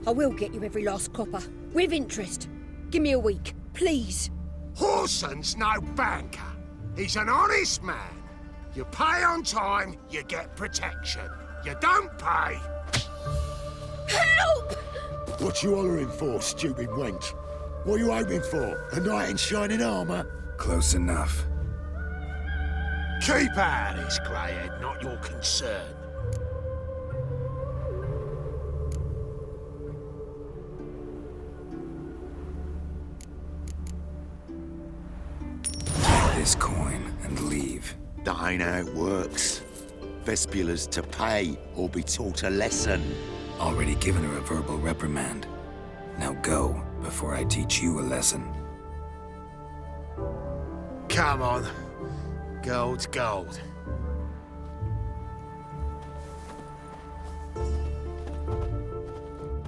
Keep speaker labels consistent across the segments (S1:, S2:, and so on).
S1: I will get you every last copper. With interest. Give me a week, please.
S2: Horson's no banker. He's an honest man. You pay on time, you get protection. You don't pay...
S1: Help!
S3: What you hollering for, stupid wench? What are you hoping for? A knight in shining armour?
S4: Close enough.
S2: Keep out of this, greyhead, not your concern.
S4: Take this coin and leave.
S3: That ain't how it works. Vespula's to pay or be taught a lesson.
S4: Already given her a verbal reprimand. Now go, before I teach you a lesson.
S2: Come on. Gold's gold.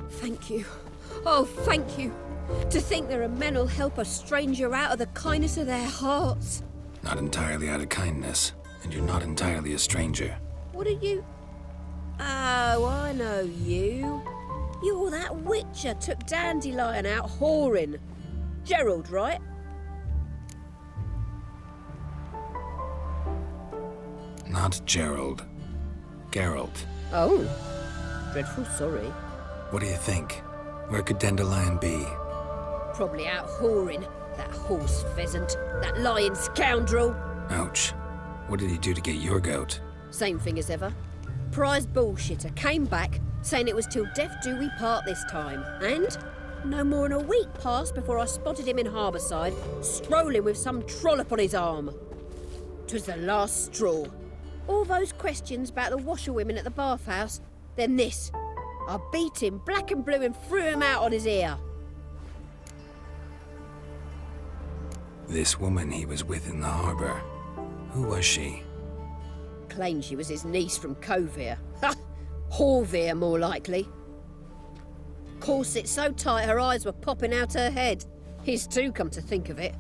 S1: Thank you. Oh, thank you. To think there are men who'll help a stranger out of the kindness of their hearts.
S4: Not entirely out of kindness, and you're not entirely a stranger.
S1: What are you... Oh, I know you. You're that witcher took Dandelion out whoring. Gerald, right?
S4: Not Gerald. Geralt.
S1: Oh. Dreadful sorry.
S4: What do you think? Where could Dandelion be?
S1: Probably out whoring. That horse pheasant. That lying scoundrel.
S4: Ouch. What did he do to get your goat?
S1: Same thing as ever. Prize bullshitter came back, saying it was till death do we part this time. And no more than a week passed before I spotted him in Harbourside, strolling with some trollop on his arm. 'Twas the last straw. All those questions about the washerwomen at the bathhouse, then this. I beat him black and blue and threw him out on his ear.
S4: This woman he was with in the harbour. Who was she?
S1: Claimed she was his niece from Kovir. Ha! Horvir, more likely. Corset so tight her eyes were popping out her head. His too, come to think of it.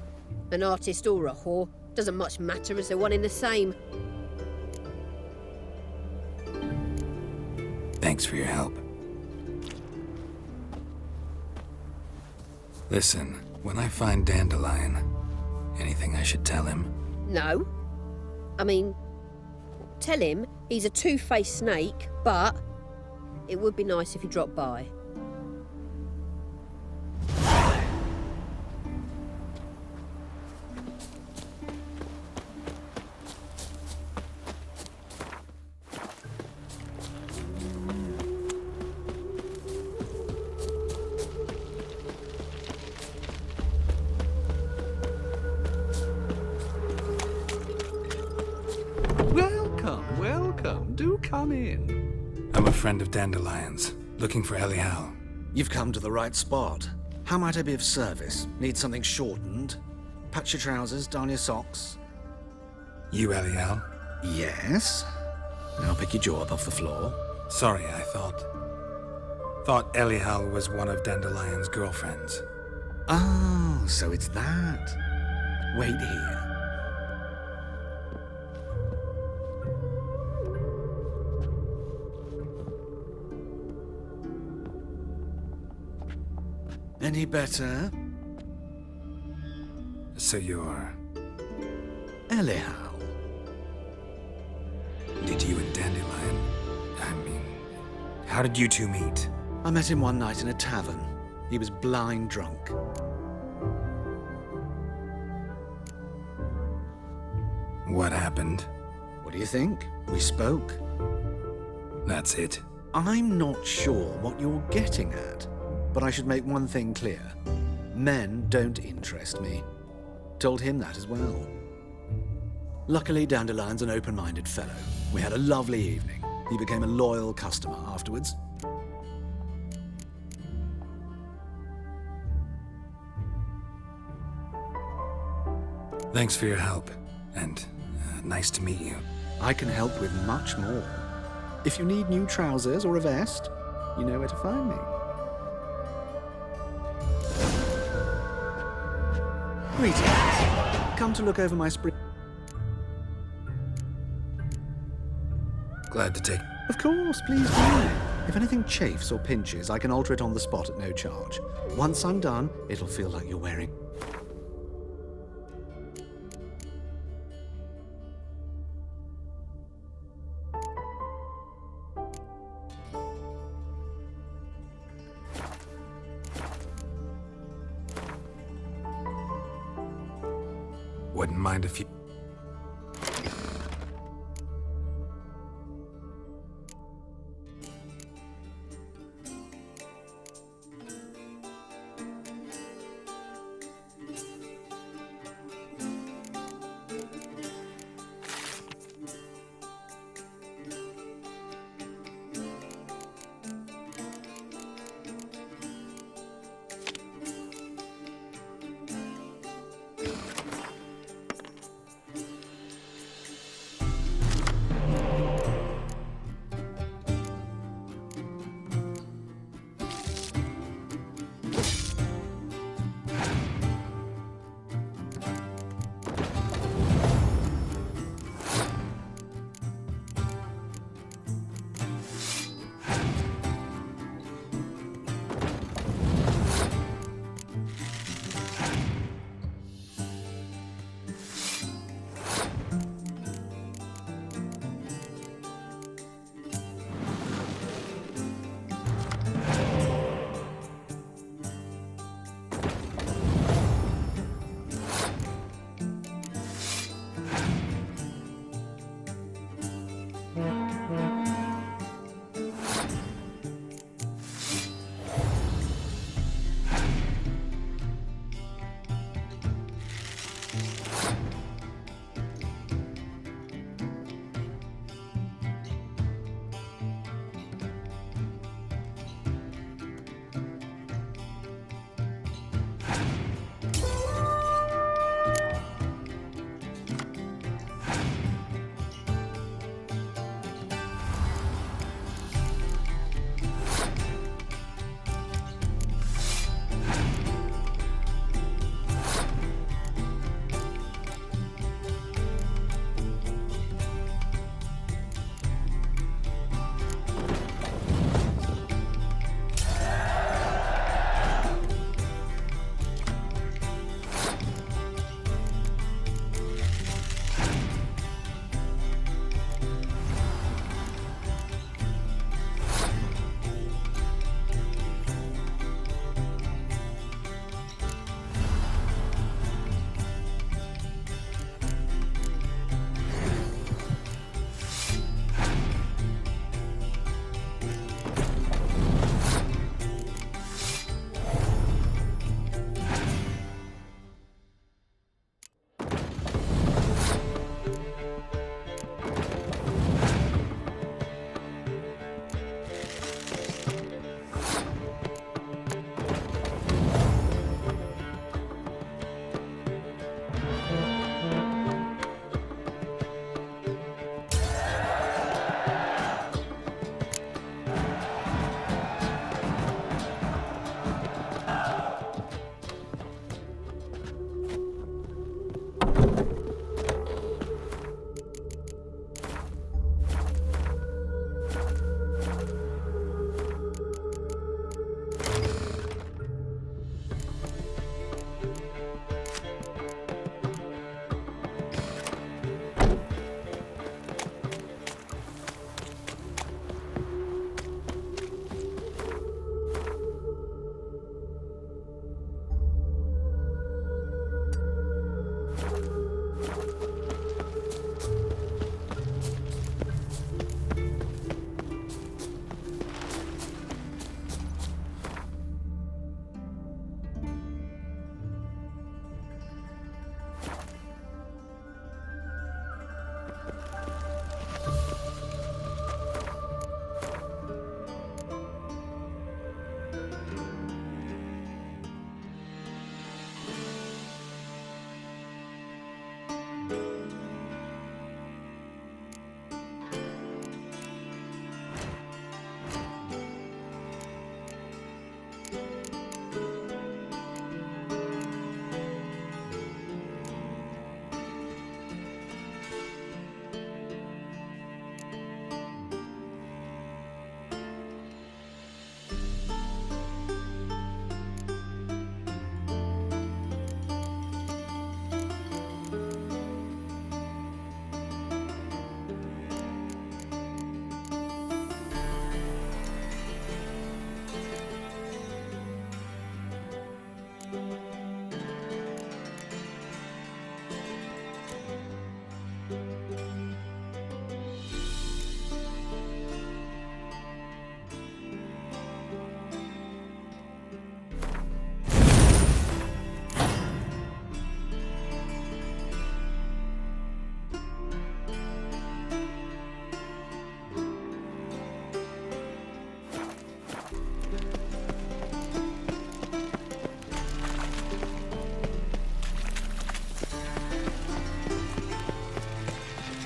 S1: An artist or a whore, doesn't much matter as they're one in the same.
S4: Thanks for your help. Listen, when I find Dandelion, anything I should tell him?
S1: No. I mean, tell him he's a two-faced snake, but it would be nice if he dropped by.
S5: Welcome. Do come in.
S4: I'm a friend of Dandelion's, looking for Elial.
S5: You've come to the right spot. How might I be of service? Need something shortened? Patch your trousers, darn your socks?
S4: You Elial?
S5: Yes. Now pick your jaw up off the floor.
S4: Sorry, I thought Elial was one of Dandelion's girlfriends.
S5: Oh, so it's that. Wait here. Any better?
S4: So you're...
S5: Elial.
S4: Did you and Dandelion... how did you two meet?
S5: I met him one night in a tavern. He was blind drunk.
S4: What happened?
S5: What do you think? We spoke.
S4: That's it.
S5: I'm not sure what you're getting at, but I should make one thing clear. Men don't interest me. Told him that as well. Luckily, Dandelion's an open-minded fellow. We had a lovely evening. He became a loyal customer afterwards.
S4: Thanks for your help, and nice to meet you.
S5: I can help with much more. If you need new trousers or a vest, you know where to find me. Greetings. Come to look over my spring...
S4: Glad to take...
S5: Of course, please do. If anything chafes or pinches, I can alter it on the spot at no charge. Once I'm done, it'll feel like you're wearing.
S4: Wouldn't mind if you...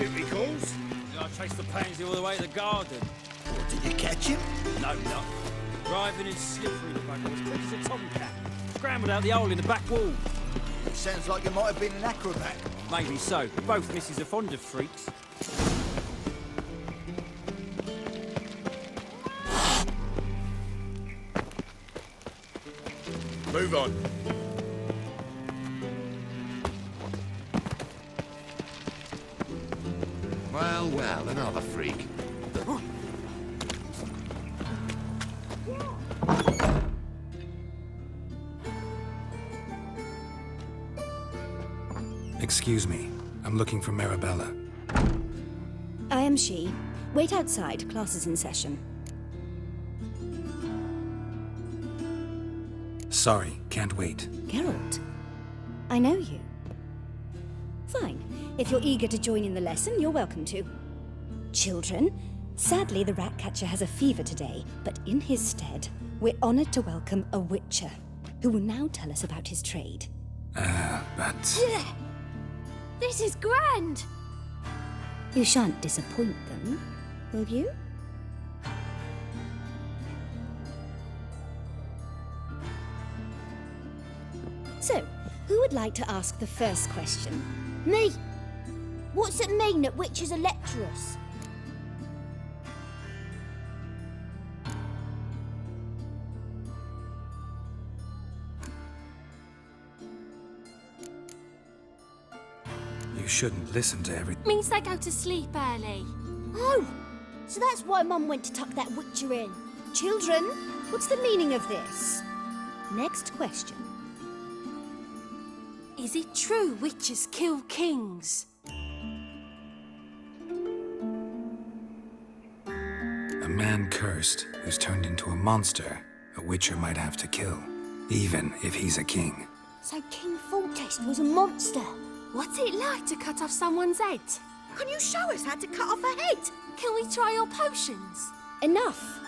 S6: ship he calls.
S7: I traced the pansy all the way to the garden.
S6: What, did you catch him?
S7: No, no. Driving and slippery the bugger was quick as a tomcat. Scrambled out the hole in the back wall.
S6: Sounds like you might have been an acrobat.
S7: Maybe so. Both misses are fond of freaks.
S6: Move on.
S2: Well, well, another freak.
S4: Excuse me. I'm looking for Marabella.
S8: I am she. Wait outside. Class is in session.
S4: Sorry, can't wait.
S8: Geralt, I know you. Fine. If you're eager to join in the lesson, you're welcome to. Children, sadly the rat catcher has a fever today, but in his stead, we're honoured to welcome a witcher, who will now tell us about his trade.
S4: But...
S1: This is grand!
S8: You shan't disappoint them, will you? So, who would like to ask the first question?
S1: Me! What's it mean that witches are lecturers?
S4: You shouldn't listen to everything.
S1: Means they go to sleep early. Oh! So that's why Mum went to tuck that witcher in.
S8: Children, what's the meaning of this? Next question.
S1: Is it true witches kill kings?
S4: A man cursed who's turned into a monster a witcher might have to kill, even if he's a king.
S1: So King Foltest was a monster. What's it like to cut off someone's head? Can you show us how to cut off a head? Can we try your potions?
S8: Enough.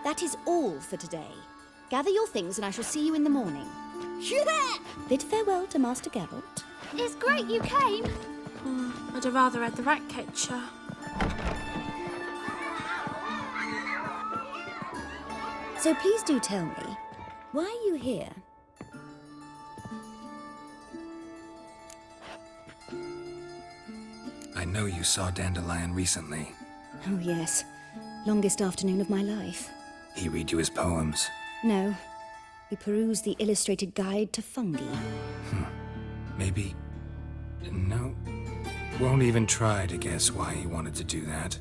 S8: That is all for today. Gather your things and I shall see you in the morning.
S1: Yeah!
S8: Bid farewell to Master Geralt.
S1: It's great you came.
S9: I'd have rather had the rat catcher.
S8: So please do tell me, why are you here?
S4: I know you saw Dandelion recently.
S8: Oh yes, longest afternoon of my life.
S4: He read you his poems.
S8: No, we perused the illustrated guide to fungi.
S4: Maybe... No. Won't even try to guess why he wanted to do that.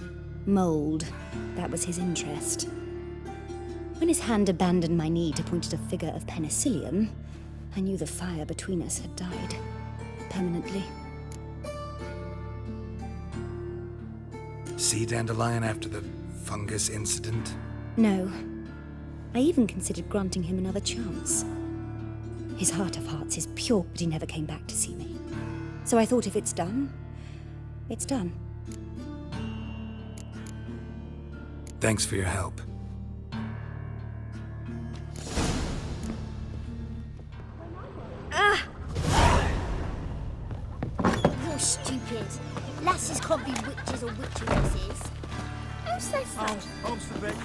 S8: Mold, that was his interest. When his hand abandoned my knee to point at a figure of penicillium, I knew the fire between us had died. Permanently.
S4: See Dandelion after the fungus incident?
S8: No. I even considered granting him another chance. His heart of hearts is pure, but he never came back to see me. So I thought if it's done, it's done.
S4: Thanks for your help.
S1: You're stupid. Lasses can't be witches or witcheresses. Who says that?
S6: Arms for bed.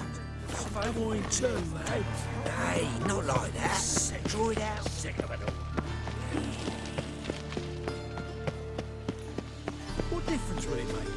S6: Favoring too, mate. Hey, not like that. Draw it out. Sick of it all. What difference will it make?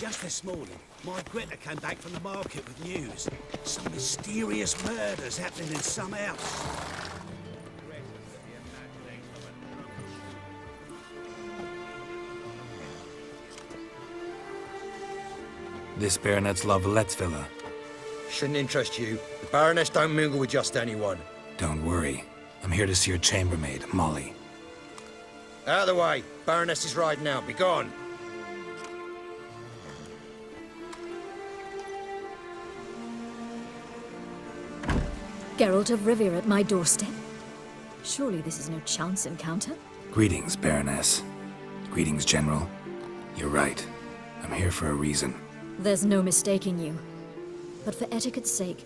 S6: Just this morning, my Greta came back from the market with news. Some mysterious murders happening in some house.
S4: This Baronet's Lavallette's villa.
S10: Shouldn't interest you. The Baroness don't mingle with just anyone.
S4: Don't worry. I'm here to see your chambermaid, Molly.
S10: Out of the way. Baroness is riding out. Be gone.
S11: Geralt of Rivia at my doorstep? Surely this is no chance encounter?
S4: Greetings, Baroness. Greetings, General. You're right. I'm here for a reason.
S11: There's no mistaking you. But for etiquette's sake,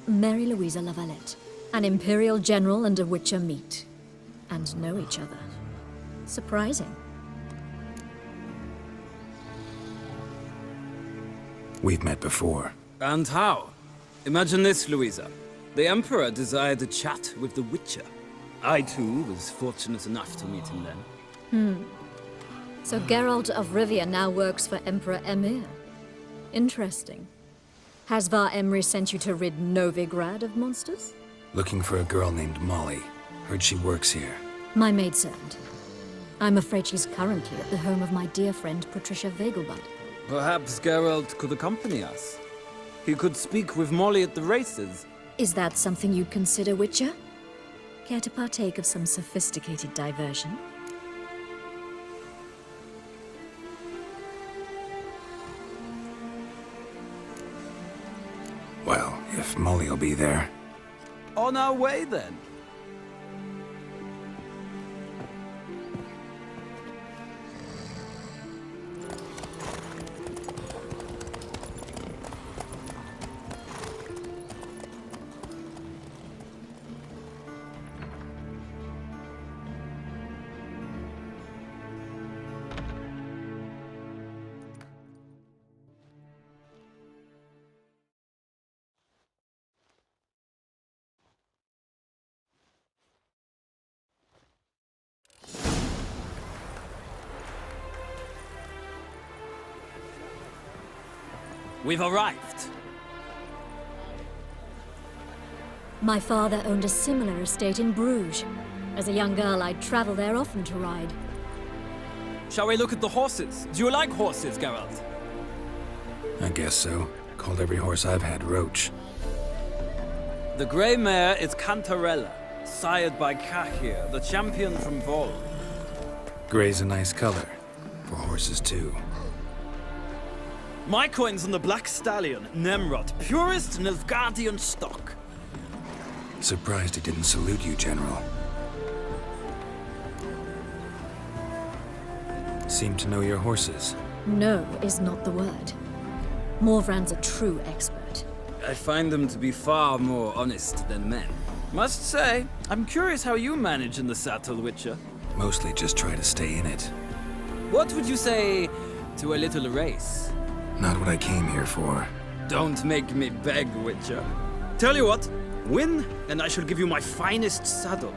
S11: Mary Louisa Lavalette, an Imperial General and a Witcher meet. And know each other. Surprising.
S4: We've met before.
S7: And how? Imagine this, Louisa. The Emperor desired a chat with the Witcher. I, too, was fortunate enough to meet him then.
S11: So Geralt of Rivia now works for Emperor Emir. Interesting. Has Var Emry sent you to rid Novigrad of monsters?
S4: Looking for a girl named Molly. Heard she works here.
S11: My maidservant. I'm afraid she's currently at the home of my dear friend Patricia Vegelbud.
S7: Perhaps Geralt could accompany us. He could speak with Molly at the races.
S11: Is that something you'd consider, Witcher? Care to partake of some sophisticated diversion?
S4: Well, if Molly'll be there.
S7: On our way, then. We've arrived.
S11: My father owned a similar estate in Bruges. As a young girl, I'd travel there often to ride.
S7: Shall we look at the horses? Do you like horses, Geralt?
S4: I guess so. Called every horse I've had Roach.
S7: The grey mare is Cantarella, sired by Cahir, the champion from Vol.
S4: Gray's a nice color. For horses, too.
S7: My coin's on the Black Stallion, Nemrod, purest Nilfgaardian stock.
S4: Surprised he didn't salute you, General. Seem to know your horses.
S11: No is not the word. Morvran's a true expert.
S7: I find them to be far more honest than men. Must say, I'm curious how you manage in the saddle, Witcher.
S4: Mostly just try to stay in it.
S7: What would you say to a little race?
S4: Not what I came here for.
S7: Don't make me beg, Witcher. Tell you what, win, and I shall give you my finest saddle.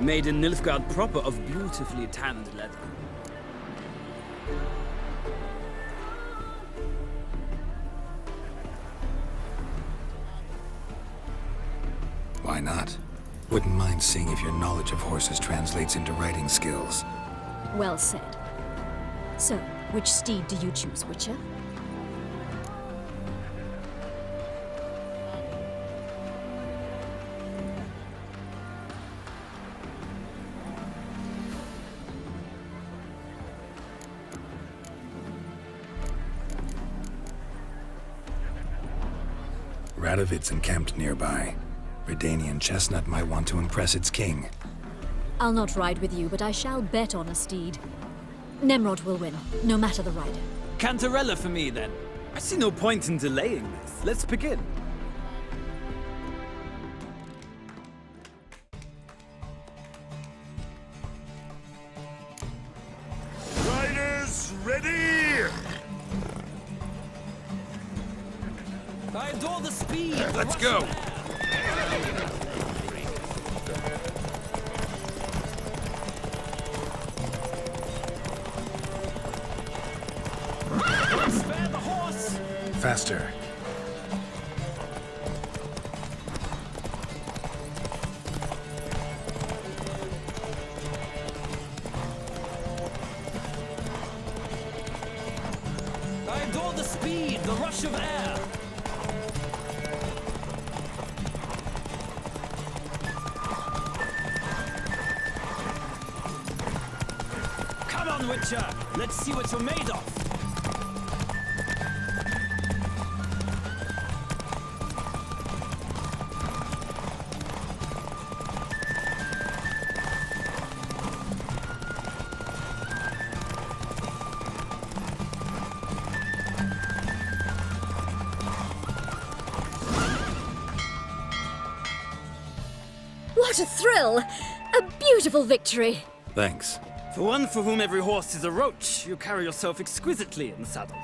S7: Made in Nilfgaard proper of beautifully tanned leather.
S4: Why not? Wouldn't mind seeing if your knowledge of horses translates into riding skills.
S11: Well said. So, which steed do you choose, Witcher?
S4: Radovid's encamped nearby. Redanian chestnut might want to impress its king.
S11: I'll not ride with you, but I shall bet on a steed. Nemrod will win, no matter the rider.
S7: Cantarella for me, then. I see no point in delaying this. Let's begin.
S2: Riders, ready!
S7: I adore the speed!
S2: Let's go!
S7: Spare the horse!
S4: Faster.
S7: I adore the speed, the rush of air! Come on, Witcher! Let's see what you're made of!
S11: What a thrill! A beautiful victory!
S4: Thanks.
S7: For one for whom every horse is a roach, you carry yourself exquisitely in the saddle.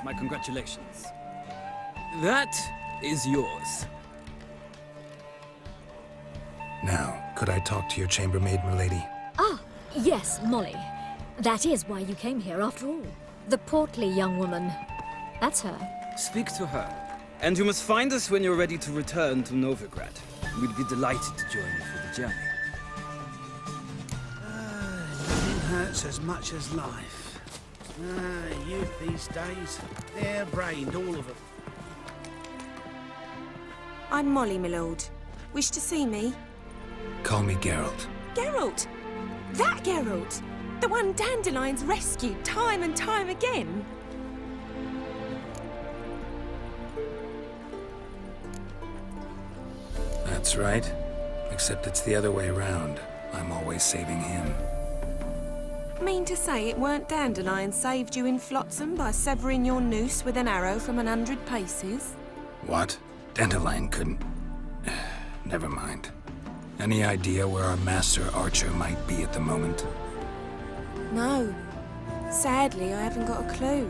S7: My congratulations. That is yours.
S4: Now, could I talk to your chambermaid, milady?
S11: Ah, yes, Molly. That is why you came here after all. The portly young woman. That's her.
S7: Speak to her. And you must find us when you're ready to return to Novigrad. We'd be delighted to join you for the journey.
S6: Nothing hurts as much as life. Youth these days, hair-brained, all of them.
S12: I'm Molly, my lord. Wish to see me?
S4: Call me Geralt.
S12: Geralt! That Geralt! The one Dandelion's rescued time and time again!
S4: That's right. Except it's the other way around. I'm always saving him.
S12: Mean to say it weren't Dandelion saved you in Flotsam by severing your noose with an arrow from 100 paces?
S4: What? Dandelion couldn't... Never mind. Any idea where our master archer might be at the moment?
S12: No. Sadly, I haven't got a clue.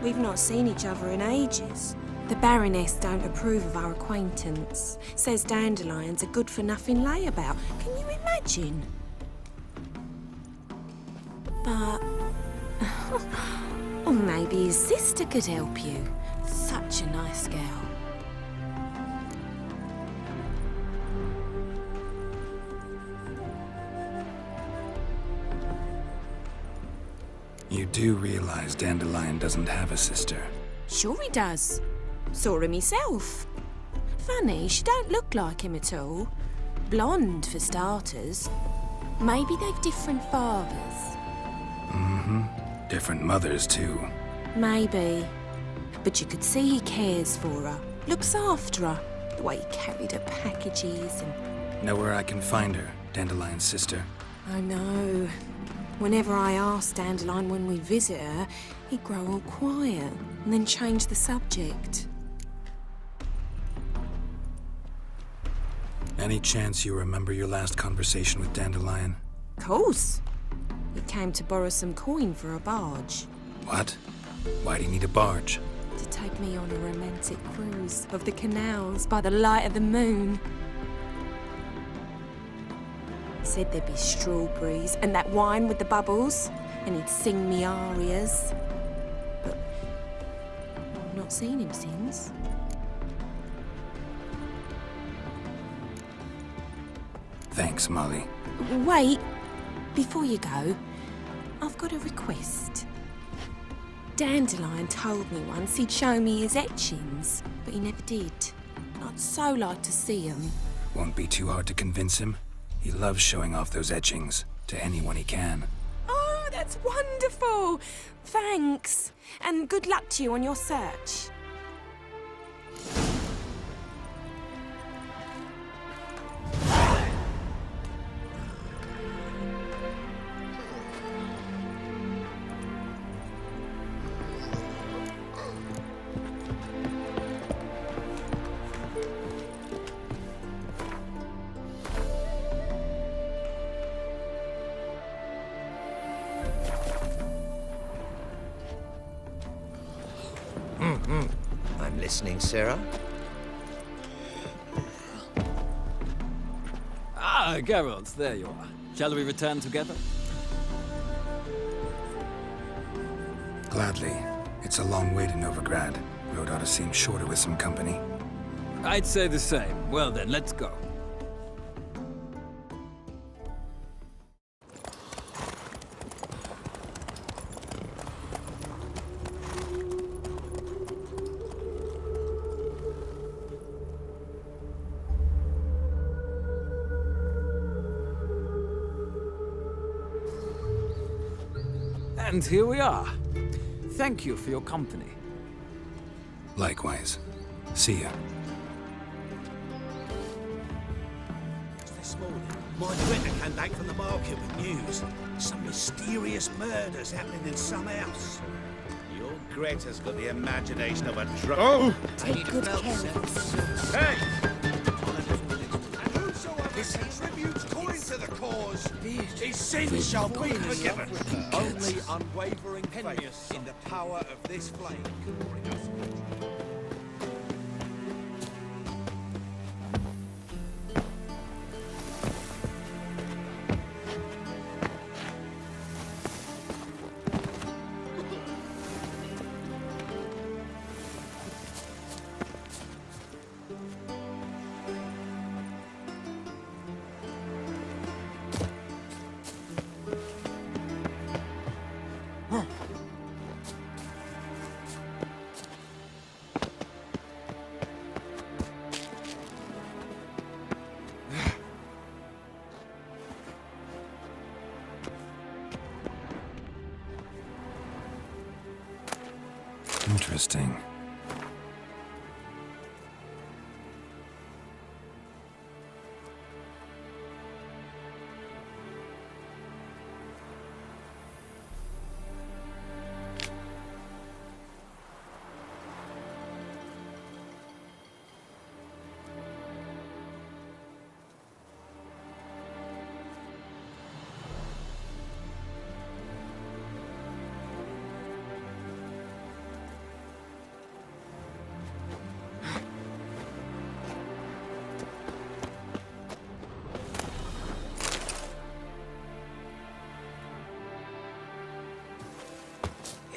S12: We've not seen each other in ages. The Baroness don't approve of our acquaintance. Says Dandelion's a good-for-nothing layabout. Can you imagine? But... or maybe his sister could help you. Such a nice girl.
S4: You do realize Dandelion doesn't have a sister?
S12: Sure he does. Saw him myself. Funny, she don't look like him at all. Blonde, for starters. Maybe they've different fathers.
S4: Mm-hmm. Different mothers, too.
S12: Maybe. But you could see he cares for her. Looks after her. The way he carried her packages and...
S4: Know where I can find her, Dandelion's sister?
S12: I know. Whenever I ask Dandelion when we visit her, he'd grow all quiet and then change the subject.
S4: Any chance you remember your last conversation with Dandelion?
S12: Of course. He came to borrow some coin for a barge.
S4: What? Why do you need a barge?
S12: To take me on a romantic cruise of the canals by the light of the moon. He said there'd be strawberries and that wine with the bubbles, and he'd sing me arias. But I've not seen him since.
S4: Thanks, Molly.
S12: Wait, before you go, I've got a request. Dandelion told me once he'd show me his etchings, but he never did. I'd so like to see them.
S4: Won't be too hard to convince him. He loves showing off those etchings to anyone he can.
S12: Oh, that's wonderful! Thanks, and good luck to you on your search.
S10: I'm listening, Sarah.
S7: Ah, Geralt, there you are. Shall we return together?
S4: Gladly. It's a long way to Novigrad. Road ought to seem shorter with some company.
S7: I'd say the same. Well then, let's go. And here we are. Thank you for your company.
S4: Likewise. See ya.
S6: This morning, my Greta came back from the market with news. Some mysterious murders happening in some house.
S13: Your Greta's got the imagination of a drunk.
S6: Oh!
S12: Take good care of yourself.
S13: Hey!
S6: This tributes coin to the cause. His sins shall be forgiven. Only unwavering faith in the power of this flame can bring us.
S4: Interesting.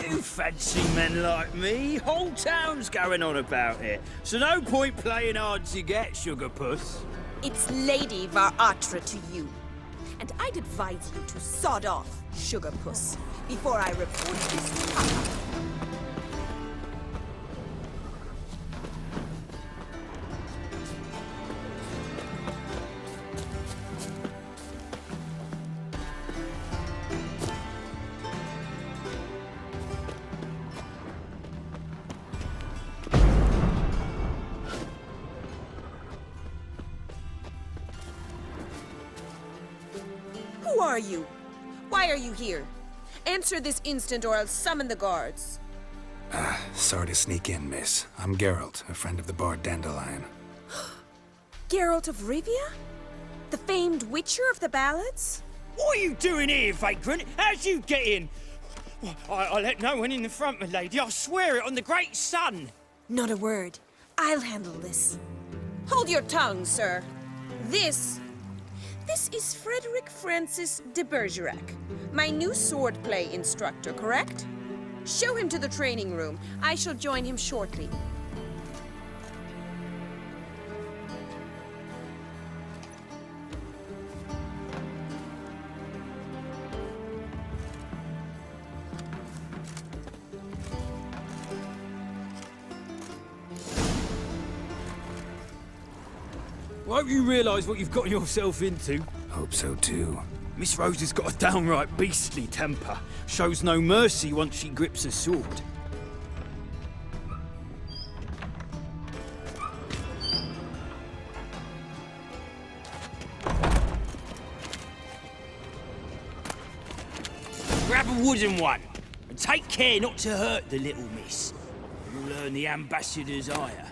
S7: You fancy men like me? Whole town's going on about it. So no point playing hard to get, sugar puss.
S14: It's Lady Varatra to you. And I'd advise you to sod off, sugar puss, before I report this to Papa. Who are you? Why are you here? Answer this instant or I'll summon the guards.
S4: Sorry to sneak in, miss. I'm Geralt, a friend of the bard Dandelion.
S14: Geralt of Rivia? The famed witcher of the ballads?
S7: What are you doing here, vagrant? How'd you get in? I let no one in the front, my lady. I swear it on the great sun.
S14: Not a word. I'll handle this. Hold your tongue, sir. This is Frederick Francis de Bergerac, my new swordplay instructor, correct? Show him to the training room. I shall join him shortly.
S7: I hope you realise what you've got yourself into.
S4: Hope so too.
S7: Miss Rose has got a downright beastly temper. Shows no mercy once she grips a sword. Grab a wooden one, and take care not to hurt the little miss. You'll earn the ambassador's ire.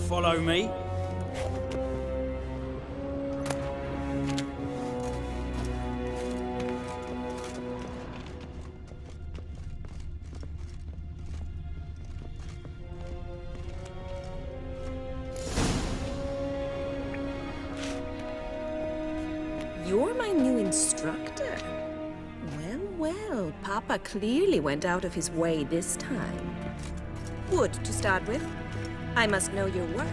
S7: Follow me.
S14: You're my new instructor? Well, Papa clearly went out of his way this time. Wood, to start with. I must know your worth.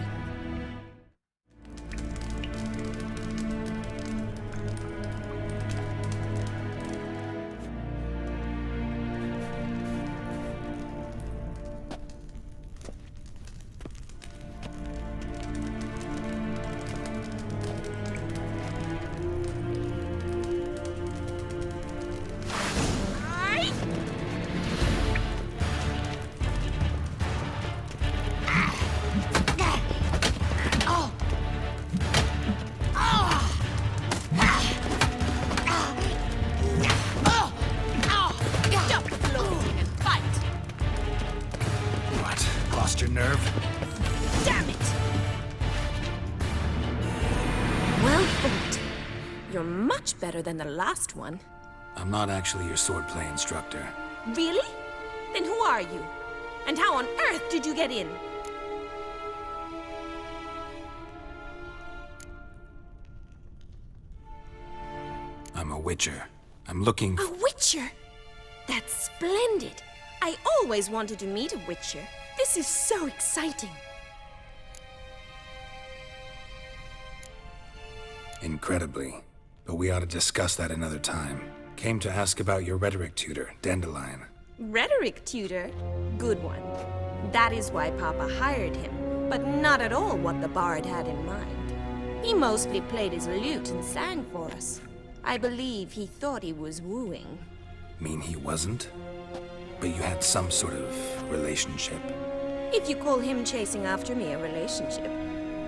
S4: Your nerve?
S14: Damn it!
S12: Well fought. You're much better than the last one.
S4: I'm not actually your swordplay instructor.
S12: Really? Then who are you? And how on earth did you get in?
S4: I'm a witcher. I'm looking
S12: A witcher? That's splendid. I always wanted to meet a witcher. This is so exciting.
S4: Incredibly. But we ought to discuss that another time. Came to ask about your rhetoric tutor, Dandelion.
S12: Rhetoric tutor? Good one. That is why Papa hired him, but not at all what the bard had in mind. He mostly played his lute and sang for us. I believe he thought he was wooing.
S4: Mean he wasn't? But you had some sort of relationship.
S12: If you call him chasing after me a relationship.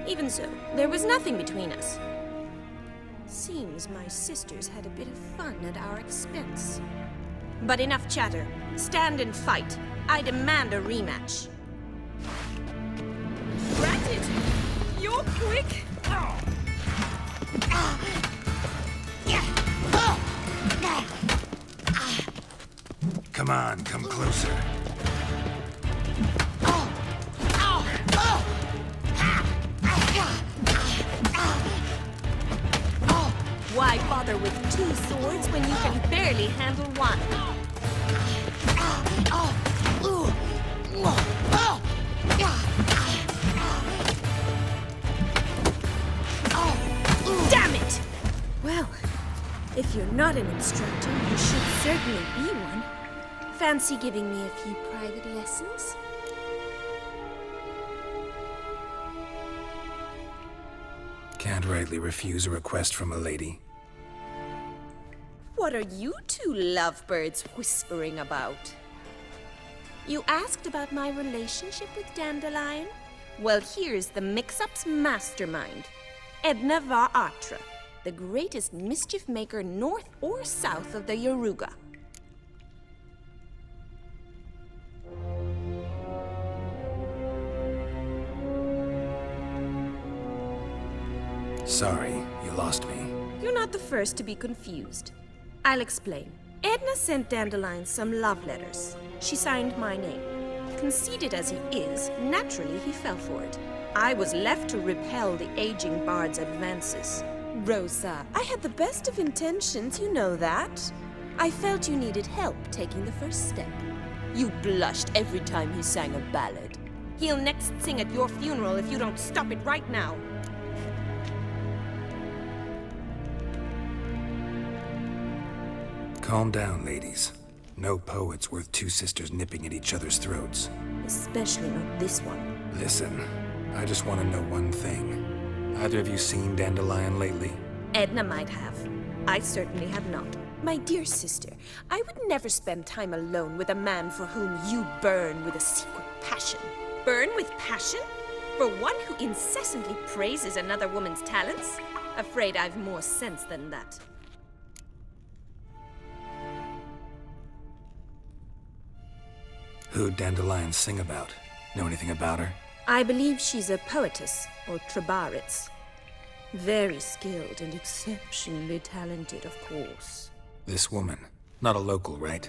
S12: Even so, there was nothing between us. Seems my sisters had a bit of fun at our expense. But enough chatter. Stand and fight. I demand a rematch. Granted! You're quick!
S4: Come on, come closer.
S12: Why bother with two swords when you can barely handle one? Damn it! Well, if you're not an instructor, you should certainly be one. Fancy giving me a few private lessons?
S4: Can't rightly refuse a request from a lady.
S12: What are you two lovebirds whispering about? You asked about my relationship with Dandelion? Well, here's the mix-up's mastermind. Edna var Atra, the greatest mischief maker north or south of the Yaruga.
S4: Sorry, you lost me.
S12: You're not the first to be confused. I'll explain. Edna sent Dandelion some love letters. She signed my name. Conceited as he is, naturally he fell for it. I was left to repel the aging bard's advances. Rosa, I had the best of intentions, you know that. I felt you needed help taking the first step. You blushed every time he sang a ballad. He'll next sing at your funeral if you don't stop it right now.
S4: Calm down, ladies. No poet's worth two sisters nipping at each other's throats.
S12: Especially not this one.
S4: Listen, I just want to know one thing. Either of you seen Dandelion lately?
S12: Edna might have. I certainly have not. My dear sister, I would never spend time alone with a man for whom you burn with a secret passion. Burn with passion? For one who incessantly praises another woman's talents? Afraid I've more sense than that.
S4: Who'd Dandelion sing about? Know anything about her?
S12: I believe she's a poetess, or trabaritz. Very skilled and exceptionally talented, of course.
S4: This woman. Not a local, right?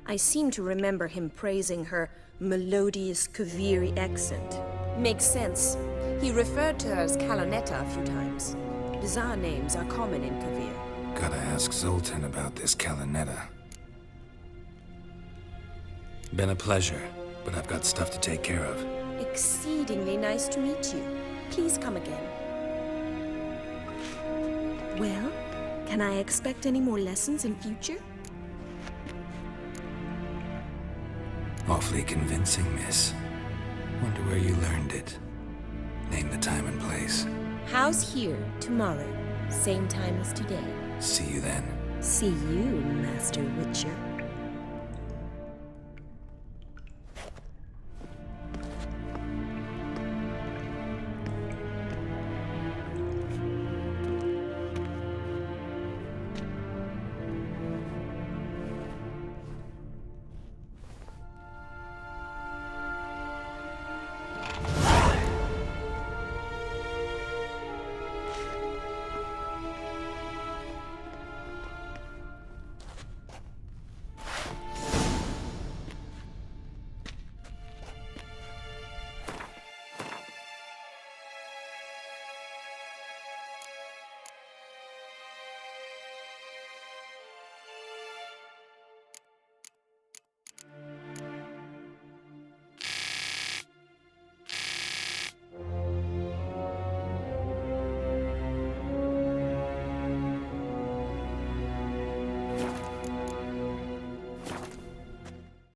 S12: I seem to remember him praising her melodious Kaviri accent. Makes sense. He referred to her as Kalonetta a few times. Bizarre names are common in Kavir.
S4: Gotta ask Zoltan about this Kalonetta. Been a pleasure, but I've got stuff to take care of.
S12: Exceedingly nice to meet you. Please come again. Well, can I expect any more lessons in future?
S4: Awfully convincing, miss. Wonder where you learned it. Name the time and place.
S12: House here, tomorrow. Same time as today.
S4: See you then.
S12: See you, Master Witcher.